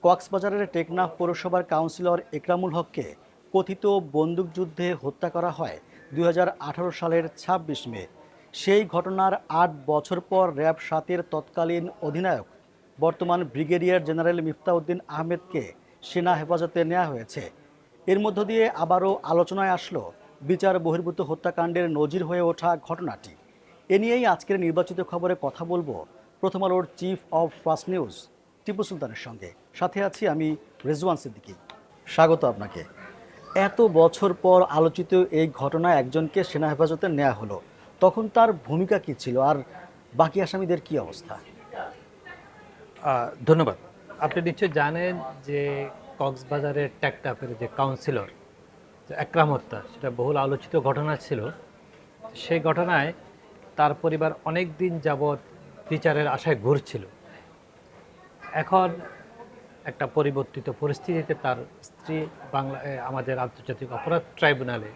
কক্সবাজারের টেকনাফ পৌরসভার কাউন্সিলর একরামুল হককে কথিত বন্দুকযুদ্ধে হত্যা করা হয় ২০১৮ সালের ২৬ মে। সেই ঘটনার ৮ বছর পর র্যাব ৭-এর তৎকালীন অধিনায়ক বর্তমান ব্রিগেডিয়ার জেনারেল মিফতাউদ্দিন আহমেদকে সেনা হেফাজতে নেওয়া হয়েছে। এর মধ্য দিয়ে আবারও আলোচনায় আসলো বিচার বহির্ভূত হত্যাকাণ্ডের নজির হয়ে ওঠা ঘটনাটি। এ নিয়েই আজকের নির্বাচিত খবরে কথা বলবো প্রথম আলোর chief of first news Tipu সুলতানের সঙ্গে। সাথে আছি আমি রেজওয়ান সিদ্দিকী। স্বাগত আপনাকে। এত বছর পর আলোচিত এই ঘটনায় একজনকে সেনা হেফাজতে নেওয়া হলো, তখন তার ভূমিকা কি ছিল আর বাকি আসামিদের কি অবস্থা? ধন্যবাদ। আপনি নিশ্চয়ই জানেন যে কক্সবাজারের টেকনাফের যে কাউন্সিলর একরাম হত্যা, সেটা বহুল আলোচিত ঘটনা ছিল। সেই ঘটনায় তার পরিবার অনেক দিন যাবৎ বিচারের আশায় ঘুরছিল। এখন একটা পরিবর্তিত পরিস্থিতিতে তার স্ত্রী আমাদের আন্তর্জাতিক অপরাধ ট্রাইব্যুনালে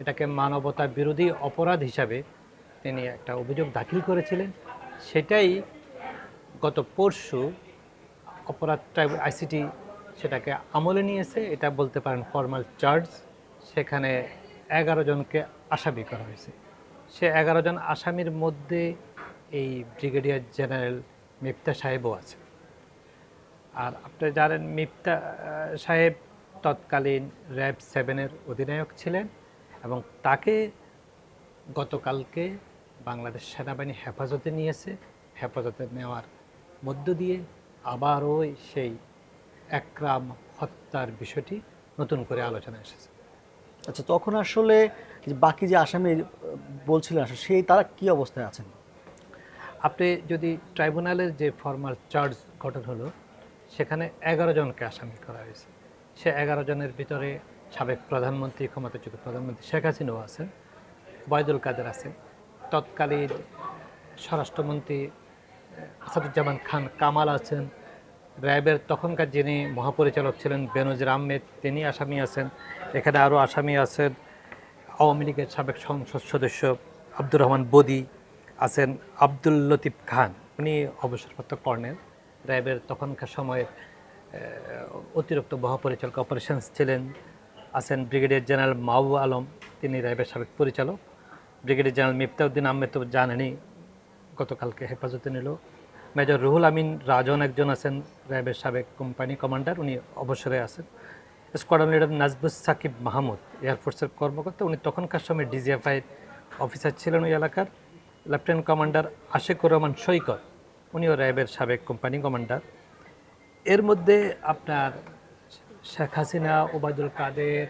এটাকে মানবতা বিরোধী অপরাধ হিসাবে তিনি একটা অভিযোগ দাখিল করেছিলেন। সেটাই গত পরশু অপরাধ ট্রাইব্যুনাল আইসিটি সেটাকে আমলে নিয়েছে। এটা বলতে পারেন ফর্মাল চার্জ। সেখানে 11 জনকে আসামি করা হয়েছে। সে 11 জন আসামির মধ্যে এই ব্রিগেডিয়ার জেনারেল মিফতা সাহেবও আছে। আর আপনি জানেন মিফতা সাহেব তৎকালীন র্যাব 7-এর অধিনায়ক ছিলেন এবং তাকে গতকালকে বাংলাদেশ সেনাবাহিনী হেফাজতে নিয়েছে। হেফাজতে নেওয়ার মধ্য দিয়ে আবারও সেই একরাম হত্যার বিষয়টি নতুন করে আলোচনায় এসেছে। আচ্ছা, তখন আসলে বাকি যে আসামি বলছিলেন আসলে সেই তারা কি অবস্থায় আছেন? আপনি যদি ট্রাইব্যুনালের যে ফর্মাল চার্জ গঠন হলো, সেখানে 11 জনকে আসামি করা হয়েছে। সে 11 জনের ভিতরে সাবেক প্রধানমন্ত্রী, ক্ষমতাচ্যুত প্রধানমন্ত্রী শেখ হাসিনাও আছেন, ওবায়দুল কাদের আছেন, তৎকালীন স্বরাষ্ট্রমন্ত্রী আসাদুজ্জামান খান কামাল আছেন, র্যাবের তখনকার যিনি মহাপরিচালক ছিলেন বেনজির আহমেদ তিনি আসামি আছেন। এখানে আরও আসামি আছেন আওয়ামী লীগের সাবেক সংসদ সদস্য আব্দুর রহমান বদি আছেন, আব্দুল লতিফ খান উনি অবসরপ্রাপ্ত কর্নেল, র্যাবের তখনকার সময়ের অতিরিক্ত মহাপরিচালক অপারেশনস ছিলেন, আছেন ব্রিগেডিয়ার জেনারেল মাহবুব আলম, তিনি র্যাবের সাবেক পরিচালক, ব্রিগেডিয়ার জেনারেল মিফতাউদ্দিন আহমেদ তো জানেনই গতকালকে হেফাজতে নিল, মেজর রুহুল আমিন রাজন একজন আছেন র্যাবের সাবেক কোম্পানি কমান্ডার, উনি অবসরে আছেন, স্কোয়াড্রন লিডার নাজবুস সাকিব মাহমুদ এয়ারফোর্সের কর্মকর্তা, উনি তখনকার সময় ডিজিএফআই অফিসার ছিলেন ওই এলাকার, লেফটেন্যান্ট কমান্ডার আশিকুর রহমান সৈকত উনিও র্যাবের সাবেক কোম্পানি কমান্ডার। এর মধ্যে আপনার শেখ হাসিনা, ওবায়দুল কাদের,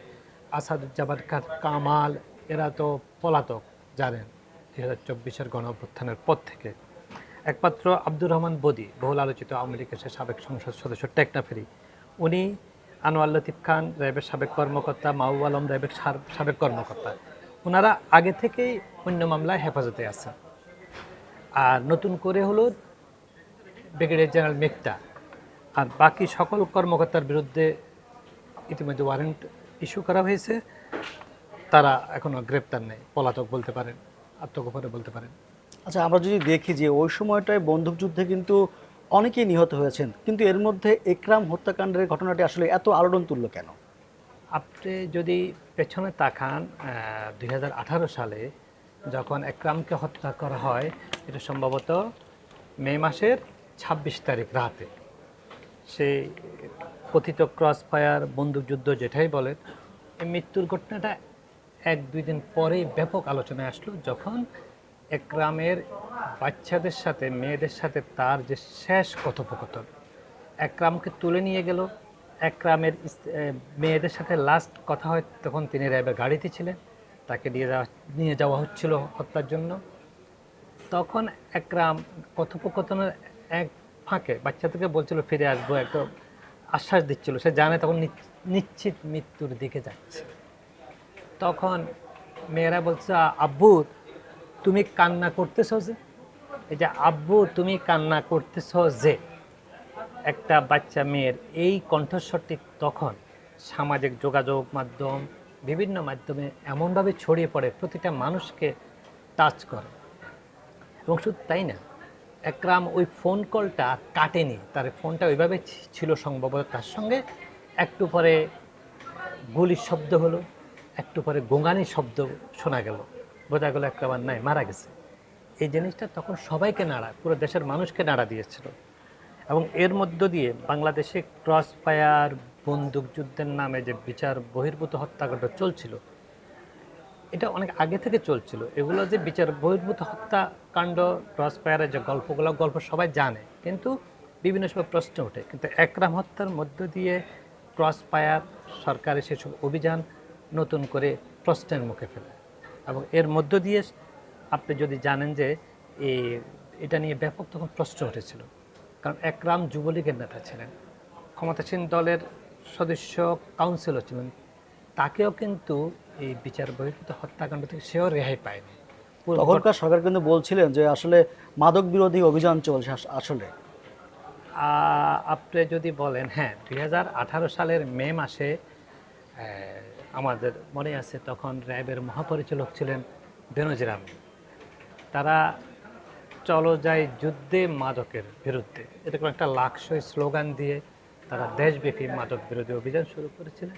আসাদুজ্জামান খান কামাল এরা তো পলাতক জানেন 2024-এর গণ অভ্যুত্থানের পর থেকে। একমাত্র আব্দুর রহমান বদি, বহুল আলোচিত আওয়ামী লীগের সাবেক সংসদ সদস্য টেকনাফেরি, উনি, আনোয়ার লতিফ খান র্যাবের সাবেক কর্মকর্তা, মাহবুব আলম র্যাবের সাবেক কর্মকর্তা, ওনারা আগে থেকেই অন্য মামলায় হেফাজতে আছেন। আর নতুন করে হলো ব্রিগেডিয়ার জেনারেল মিফতা আর বাকি সকল কর্মকর্তার বিরুদ্ধে ইতিমধ্যে ওয়ারেন্ট ইস্যু করা হয়েছে। তারা এখনও গ্রেপ্তার নেই, পলাতক বলতে পারেন, আত্মগোপনে বলতে পারেন। আচ্ছা, আমরা যদি দেখি যে ওই সময়টায় বন্দুকযুদ্ধে কিন্তু অনেকেই নিহত হয়েছেন, কিন্তু এর মধ্যে একরাম হত্যাকাণ্ডের ঘটনাটি আসলে এত আলোড়ন তুলল কেন? আপনি যদি পেছনে তাকান 2018 সালে যখন একরামকে হত্যা করা হয়, এটা সম্ভবত মে মাসের 26 তারিখ রাতে, সেই কথিত ক্রস ফায়ার বন্দুকযুদ্ধ যেটাই বলেন, এই মৃত্যুর ঘটনাটা 1-2 দিন পরেই ব্যাপক আলোচনায় আসলো, যখন একরামের বাচ্চাদের সাথে, মেয়েদের সাথে তার যে শেষ কথোপকথন, একরামকে তুলে নিয়ে গেল, একরামের মেয়েদের সাথে লাস্ট কথা হয় তখন তিনি র্যাবের গাড়িতে ছিলেন, তাকে নিয়ে যাওয়া হচ্ছিল হত্যার জন্য। তখন একরাম কথোপকথনের এক ফাঁকে বাচ্চাদেরকে বলছিল ফিরে আসবো, একদম আশ্বাস দিচ্ছিল, সে জানে তখন নিশ্চিত মৃত্যুর দিকে যাচ্ছে। তখন মেয়েরা বলছে, আব্বু তুমি কান্না করতেছ যে, এই যে আব্বু তুমি কান্না করতেছ যে, একটা বাচ্চা মেয়ের এই কণ্ঠস্বরটি তখন সামাজিক যোগাযোগ মাধ্যম, বিভিন্ন মাধ্যমে এমনভাবে ছড়িয়ে পড়ে, প্রতিটা মানুষকে টাচ করে। এবং শুধু তাই না, একরাম ওই ফোন কলটা কাটেনি, তার ফোনটা ওইভাবে ছিল সম্ভবত তার সঙ্গে। একটু পরে গুলির শব্দ হলো, একটু পরে গোঙানির শব্দ শোনা গেল, বোঝা গেল একরাম আর নাই, মারা গেছে। এই জিনিসটা তখন সবাইকে নাড়া, পুরো দেশের মানুষকে নাড়া দিয়েছিল। এবং এর মধ্য দিয়ে বাংলাদেশে ক্রস ফায়ার বন্দুকযুদ্ধের নামে যে বিচার বহির্ভূত হত্যাকাণ্ড চলছিল, এটা অনেক আগে থেকে চলছিল। এগুলো যে বিচার বহির্ভূত হত্যাকাণ্ড, ক্রস ফায়ারের যে গল্প সবাই জানে, কিন্তু বিভিন্ন সময় প্রশ্ন ওঠে। কিন্তু একরাম হত্যার মধ্য দিয়ে ক্রস ফায়ার সরকারের সেসব অভিযান নতুন করে প্রশ্নের মুখে ফেলে। এবং এর মধ্য দিয়ে আপনি যদি জানেন যে এটা নিয়ে ব্যাপক তখন প্রশ্ন উঠেছিল, কারণ একরাম যুবলীগের নেতা ছিলেন, ক্ষমতাসীন দলের সদস্য কাউন্সিলর ছিলেন, তাকেও কিন্তু এই বিচার বহির্ভূত হত্যাকাণ্ড থেকে সেও রেহাই পায়নি। তখনকার সরকার কিন্তু বলছিলেন যে আসলে মাদক বিরোধী অভিযান চলছে আসলে। আপনি যদি বলেন, হ্যাঁ, 2018 সালের মে মাসে আমাদের মনে আছে তখন র্যাবের মহাপরিচালক ছিলেন বেনজির আহমেদ। তারা চলো যাই যুদ্ধে মাদকের বিরুদ্ধে এরকম একটা লাক্সই স্লোগান দিয়ে তারা দেশব্যাপী মাদক বিরোধী অভিযান শুরু করেছিলেন।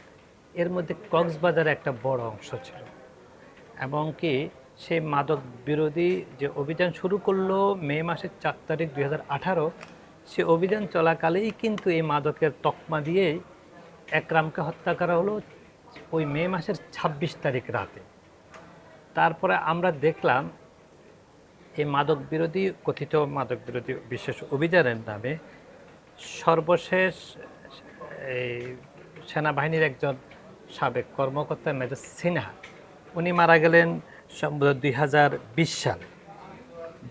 এর মধ্যে কক্সবাজারে একটা বড় অংশ ছিল, এবং কি সেই মাদক বিরোধী যে অভিযান শুরু করলো মে মাসের 4 তারিখ 2018, সে অভিযান চলাকালেই কিন্তু এই মাদকের তকমা দিয়ে একরামকে হত্যা করা হলো ওই মে মাসের 26 তারিখ রাতে। তারপরে আমরা দেখলাম এই মাদক বিরোধী, কথিত মাদক বিরোধী বিশেষ অভিযানের নামে সর্বশেষ এই সেনাবাহিনীর একজন সাবেক কর্মকর্তা মেজর সিনহা, উনি মারা গেলেন সম্ভবত 2020 সালে।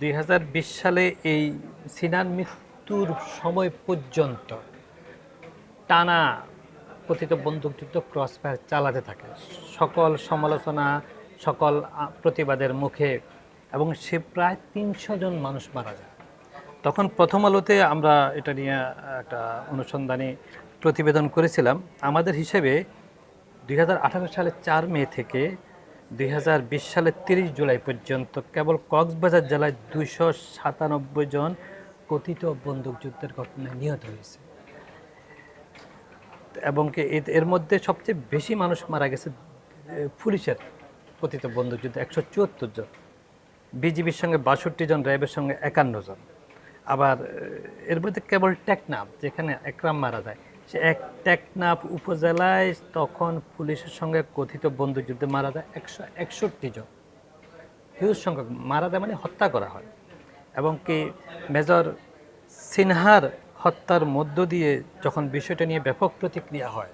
2020 সালে এই সিনহার মৃত্যুর সময় পর্যন্ত টানা কথিত বন্দুকযুদ্ধ ক্রস ফায়ার চালাতে থাকে, সকল সমালোচনা, সকল প্রতিবাদের মুখে, এবং সে প্রায় 300 জন মানুষ মারা যায়। তখন প্রথম আলোতে আমরা এটা নিয়ে একটা অনুসন্ধানী প্রতিবেদন করেছিলাম। আমাদের হিসেবে 2018 সালের 4 মে থেকে 2020 সালের 30 জুলাই পর্যন্ত কেবল কক্সবাজার জেলায় 297 জন কথিত বন্দুকযুদ্ধের ঘটনায় নিহত হয়েছে। এবং এর মধ্যে সবচেয়ে বেশি মানুষ মারা গেছে পুলিশের কথিত বন্দুকযুদ্ধে 174 জন, বিজিবির সঙ্গে 62 জন, র্যাবের সঙ্গে 51 জন। আবার এর মধ্যে কেবল টেকনাফ, যেখানে একরাম মারা যায়, সে টেকনাফ উপজেলায় তখন পুলিশের সঙ্গে কথিত বন্দুকযুদ্ধে মারা যায় 161 জন। হিউজ সংখ্যক মারা যায়, মানে হত্যা করা হয়। এবং কি মেজর সিনহার হত্যার মধ্য দিয়ে যখন বিষয়টা নিয়ে ব্যাপক প্রতিক্রিয়া হয়,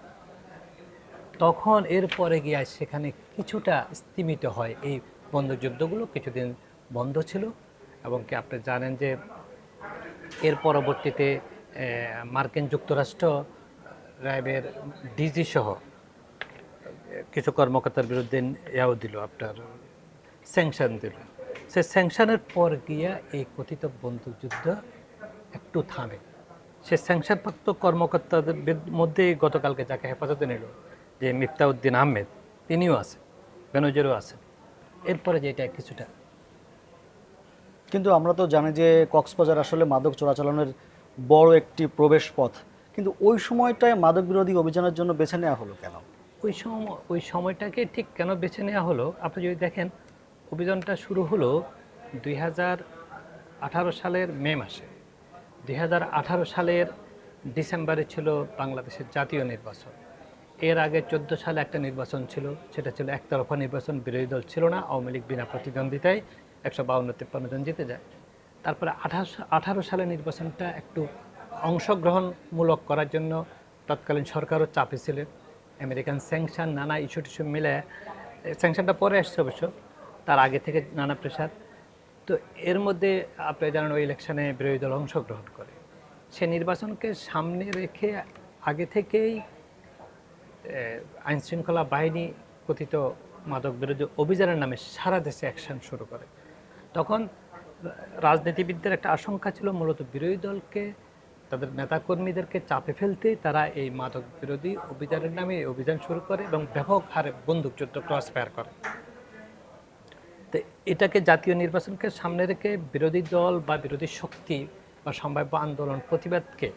তখন এরপরে গিয়ে সেখানে কিছুটা স্তীমিত হয়। এই বন্দুকযুদ্ধগুলো কিছুদিন বন্ধ ছিল। এবং কি আপনি জানেন যে এর পরবর্তীতে মার্কিন যুক্তরাষ্ট্র র্যাবের ডিজি সহ কিছু কর্মকর্তার বিরুদ্ধে ইয়াও দিল, আপনার স্যাংশন দিল। সে স্যাংশনের পর গিয়া এই কথিত বন্দুকযুদ্ধ একটু থামে। সে স্যাংশনপ্রাপ্ত কর্মকর্তাদের মধ্যে গতকালকে যাকে হেফাজতে নিল, যে মিফতাউদ্দিন আহমেদ, তিনিও আছেন, বেনজিরও আছেন। এরপরে যেটা কিছুটা, কিন্তু আমরা তো জানি যে কক্সবাজার আসলে মাদক চোরাচালানের বড় একটি প্রবেশ পথ, কিন্তু ওই সময়টায় মাদক বিরোধী অভিযানের জন্য বেছে নেওয়া হলো কেন? ওই সময়টাকে ঠিক কেন বেছে নেওয়া হলো, আপনি যদি দেখেন অভিযানটা শুরু হলো 2018 সালের মে মাসে। 2018 সালের ডিসেম্বরে ছিল বাংলাদেশের জাতীয় নির্বাচন। এর আগে 14 সালে একটা নির্বাচন ছিল, সেটা ছিল একতরফা নির্বাচন, বিরোধী দল ছিল না, আওয়ামী লীগ বিনা প্রতিদ্বন্দ্বিতায় 152-53 জন জিতে যায়। তারপরে 18 সালের নির্বাচনটা একটু অংশগ্রহণমূলক করার জন্য তৎকালীন সরকারও চাপে ছিলেন, আমেরিকান স্যাংশন, নানা ইস্যু টিস্যু মিলে। স্যাংশনটা পরে আসছে অবশ্য, তার আগে থেকে নানা প্রেশার। তো এর মধ্যে আপনি জানেন ওই ইলেকশনে বিরোধী দল অংশগ্রহণ করে। সে নির্বাচনকে সামনে রেখে আগে থেকেই আইনশৃঙ্খলা বাহিনী কথিত মাদক বিরোধী অভিযানের নামে সারা দেশে অ্যাকশন শুরু করে। তখন রাজনীতিবিদদের একটা আশঙ্কা ছিল মূলত বিরোধী দলকে, তাদের নেতাকর্মীদেরকে চাপে ফেলতে তারা এই মাদক বিরোধী অভিযানের নামে অভিযান শুরু করে এবং ব্যাপক হারে বন্দুকযুদ্ধ ক্রস ফায়ার করে। তো এটাকে জাতীয় নির্বাচনকে সামনে রেখে বিরোধী দল বা বিরোধী শক্তি বা সম্ভাব্য আন্দোলন প্রতিবাদকে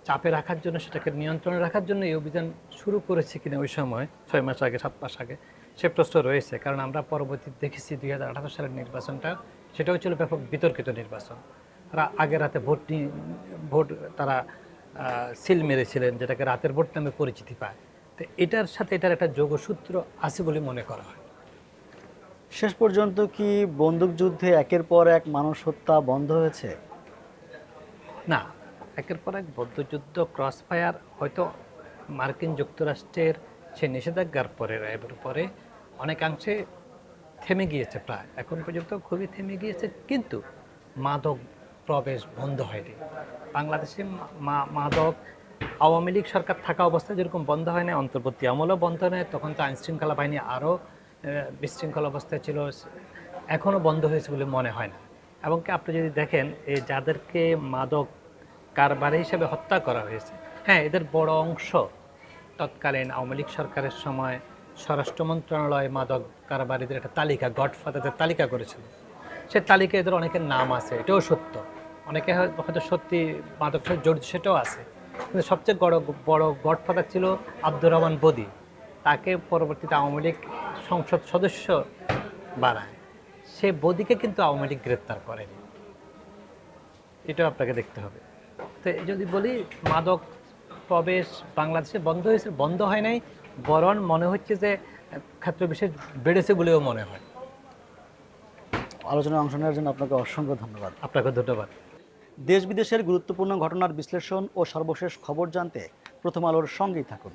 চাপে রাখার জন্য, সেটাকে নিয়ন্ত্রণে রাখার জন্য এই অভিযান শুরু করেছে কিনা ওই সময় 6 মাস আগে 7 মাস আগে সে প্রশ্ন রয়েছে। কারণ আমরা পরবর্তীতে দেখেছি 2018 সালের নির্বাচনটা, সেটাও ছিল ব্যাপক বিতর্কিত নির্বাচন। তারা আগের রাতে ভোট তারা সিল মেরেছিলেন, যেটাকে রাতের ভোট নামে পরিচিতি পায়। তো এটার সাথে এটার একটা যোগসূত্র আছে বলে মনে করা হয়। শেষ পর্যন্ত কি বন্দুকযুদ্ধে একের পর এক মানুষ হত্যা বন্ধ হয়েছে? না, একের পর এক বদ্ধযুদ্ধ, ক্রস ফায়ার হয়তো মার্কিন যুক্তরাষ্ট্রের সে নিষেধাজ্ঞার পরে, রায়ের পরে অনেকাংশে থেমে গিয়েছে, প্রায় এখন পর্যন্ত খুবই থেমে গিয়েছে, কিন্তু মাদক প্রবেশ বন্ধ হয়নি। বাংলাদেশে মাদক আওয়ামী লীগ সরকার থাকা অবস্থায় যেরকম বন্ধ হয় না, অন্তর্বর্তী আমলও বন্ধ নয়, তখন তো আইনশৃঙ্খলা বাহিনী আরও বিশৃঙ্খল অবস্থায় ছিল, এখনও বন্ধ হয়েছে বলে মনে হয় না। এবং কি আপনি যদি দেখেন এই যাদেরকে মাদক কারবারি হিসেবে হত্যা করা হয়েছে, হ্যাঁ, এদের বড় অংশ তৎকালীন আওয়ামী লীগ সরকারের সময় স্বরাষ্ট্র মন্ত্রণালয় মাদক কারবারিদের একটা তালিকা, গডফাদারদের তালিকা করেছিল। সে তালিকায় এদের অনেকের নাম আছে, এটাও সত্য। অনেকে হয়তো সত্যি মাদক সাথে জড়িত, সেটাও আছে। কিন্তু সবচেয়ে বড় গডফাদার ছিল আব্দুর রহমান বদি। তাকে পরবর্তীতে আওয়ামী লীগ সংসদ সদস্য বানায়। সে বদিকে কিন্তু আওয়ামী লীগ গ্রেপ্তার করেনি, এটাও আপনাকে দেখতে হবে। তো যদি বলি মাদক প্রবেশ বাংলাদেশে বন্ধ হয়েছে, বন্ধ হয় নাই, বরং মনে হচ্ছে যে ক্ষেত্র বিশেষ বেড়েছে বলেও মনে হয়। আলোচনায় অংশ নেওয়ার জন্য আপনাকে অসংখ্য ধন্যবাদ। আপনাকে ধন্যবাদ। দেশ বিদেশের গুরুত্বপূর্ণ ঘটনার বিশ্লেষণ ও সর্বশেষ খবর জানতে প্রথম আলোর সঙ্গেই থাকুন।